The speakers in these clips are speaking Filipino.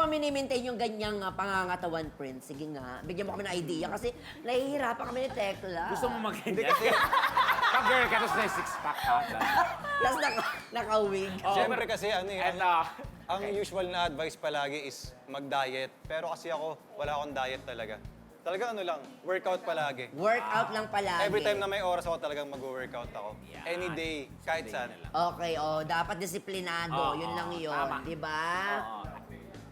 mo mini-maintain yung ganyang pangangatawan, Prince? Sige nga, bigyan mo kami ng idea kasi nahihirapan kami ni Tekla. Gusto mo mag-ganyan? Pag-girl ka, tapos na yung six-pack ka. Tapos naka-wig. Oh, Siyempre kasi ano eh, Eto. ang usual na advice palagi is mag-diet. Pero kasi ako, wala akong diet talaga. Talagang ano lang, workout palagi. Workout lang palagi. Every time na may oras ako talagang mag-workout ako. Yan. Any day, kahit saan. Okay, dapat disiplinado. Oo, Yun lang yun, tama. di ba?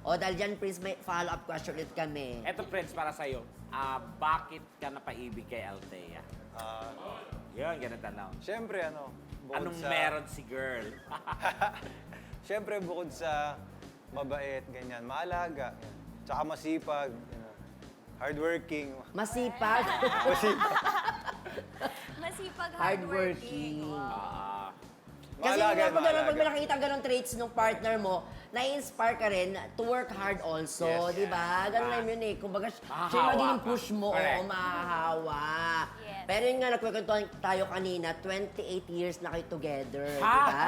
Dahil dyan, Prince, may follow-up question ulit kami. Eto, Prince, para sa'yo. Bakit ka napaibig kay Althea? Ah, Yun, ganun tanong. Siyempre ano, bukod Anong sa... meron si girl? Siyempre bukod sa mabait, ganyan, maalaga, yan. Tsaka masipag, hardworking. Masipag. Masipag, Hardworking. Kasi Maalaga, pag maalaga. may nakikita ganong traits ng partner mo, na-inspire ka rin to work hard also, Yes. di ba? Ganun lang yun eh. Kumbaga, siya Mahahawa magiging ka. push mo, Correct. mahahawa. Yes. Pero yun nga, nagkwentuhan tayo kanina, 28 years na kayo together, di Ha? ba?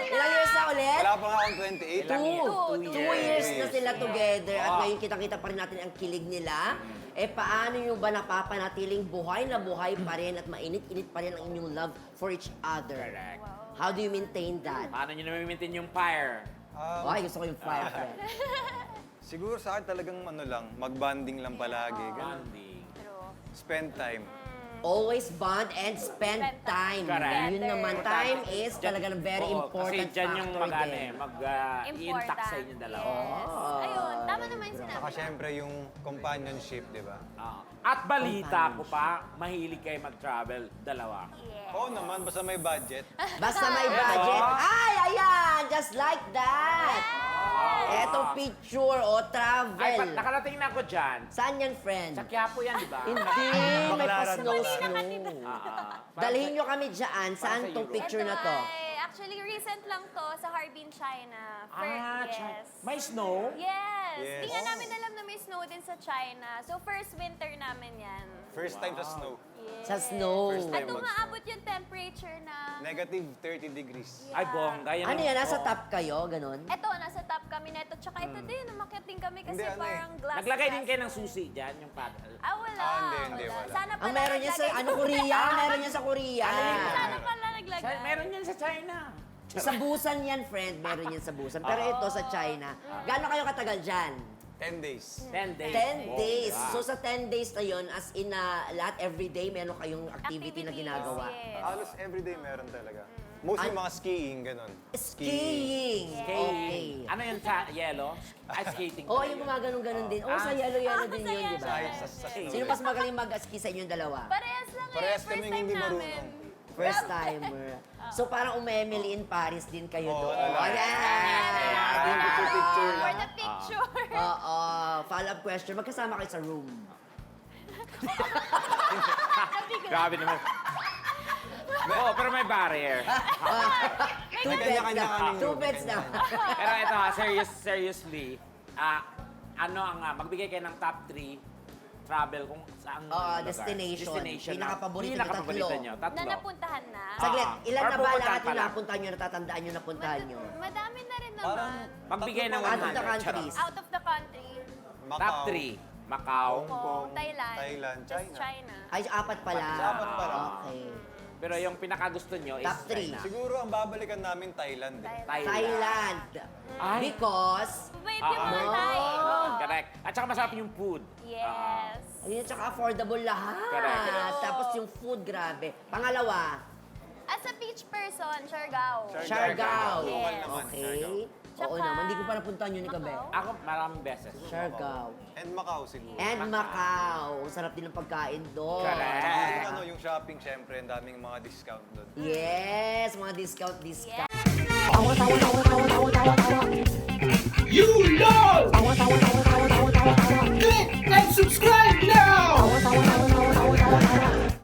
Ilang years na ulit? Wala pa nga akong 28. Ilang years? Two years na sila Yeah. together at Ah. ngayon kitang-kita pa rin natin ang kilig nila. Paano nyo ba napapanatiling buhay na buhay pa rin at mainit-init pa rin ang inyong love for each other? Correct. How do you maintain that? Paano nyo na-maintain yung fire? Ay, gusto ko yung fire friend. Siguro sa akin talagang ano lang, mag-bonding lang palagi. Ganun. Bonding. True. Spend time. Always bond and spend time. Correct. Yun naman, time is talagang very Oo, important kasi dyan yung factor din. mag-i-intact sa inyong dalawa. Yes. Ayun, tama naman yung sinabi. Saka syempre yung companionship, di ba? At balita ko pa, mahilig kayo mag-travel, dalawa. Yes. Oo naman, basta may budget. Basta may budget. Ay, ayan! Just like that! Etong picture o travel. Ay, nakarating na ako dyan. Saan yan, friend? Sa Quiapo yan, di ba? Hindi, may Baclaran, pa-snow-snow. Dalhin nyo kami dyan. Saan sa tong Europe. picture na to? Actually, recent lang to sa Harbin, China. Yes. May snow? Yes. Yes. Di nga namin alam na may snow din sa China. So, first winter namin yan. First time sa snow. Yes. Sa snow. First At time mag-snow. umaabot yung temperature na... Negative 30 degrees. Ay, bongga. Ano yan? Nasa top kayo? Ganon? Eto, nasa top kami neto. Tsaka ito din, umakyat din kami kasi Hindi, ano parang glass. Naglagay din glass kayo ng to. susi dyan, yung paddle. Wala. Hindi, wala. Sana pala Ang meron niya sa, naglagay. Korea? Meron niya sa Korea. Sana pala naglagay. Meron yan sa China. Sa Busan yan, friend. Meron yan sa Busan. Pero ito sa China. Gaano kayo katagal dyan? 10 days. 10 days. 10 days. Wow. So sa 10 days na yun, as in lahat everyday, meron kayong activity na ginagawa. Yes. Halos everyday meron talaga. Mostly mga skiing, ganun. Skiing. Okay. Ano yun sa yellow? Ay, skating. Oo, yung mga ganun-ganun din. Oo, sa yellow-yellow din yun, di ba? Sa snow. Sino mas magaling mag-ski sa inyong dalawa? Parehas lang Parehas First kaming time hindi namin. marunong. First timer. So parang umemily in Paris din kayo Oo, doon. wala. Ayan! Picture For lang. the picture. Oo. Follow-up question. Magkasama kayo sa room. Grabe naman. Oo, pero may barrier. Two May beds kanya-kanya na. kaming Two room, beds na. Pero ito ha, seriously, magbigay kayo ng top 3 travel kung saan lugar. Destination. na- Pinakapaborito nyo, pinakapaborito tatlo. nyo, tatlo. Na napuntahan na. Saglit, ilan Or na ba pupuntahan lahat pa yung lang? napuntahan nyo, natatandaan nyo, napuntahan nyo? Madami na rin Parang naman. Magbigay ng Out of the 100. countries. Out of the country. Macau, Top 3. Macau. Hong Kong, Thailand. Thailand, Just China. China. Ay, apat pala. Apat pala. Okay. Pero yung pinakagusto nyo is Top 3. China. Siguro ang babalikan namin Thailand. Eh. Thailand. Ay. Because, Wait, yung mga Thai. Correct. At saka masarap yung food. Yes. ayun, tsaka affordable lahat. Correct. Tapos yung food, grabe. Pangalawa, As a beach person, Siargao. Siargao. Local naman, Okay. Siargao. Oo Tsaka, naman, hindi ko pa napuntahan yun ni Kabe. Macau. Ako maraming beses. Siargao. And Macau siguro. And Macau. Sarap din ng pagkain doon. Correct. Saka yung, yung shopping, syempre, ang daming mga discount doon. Yes, mga discount. Yes.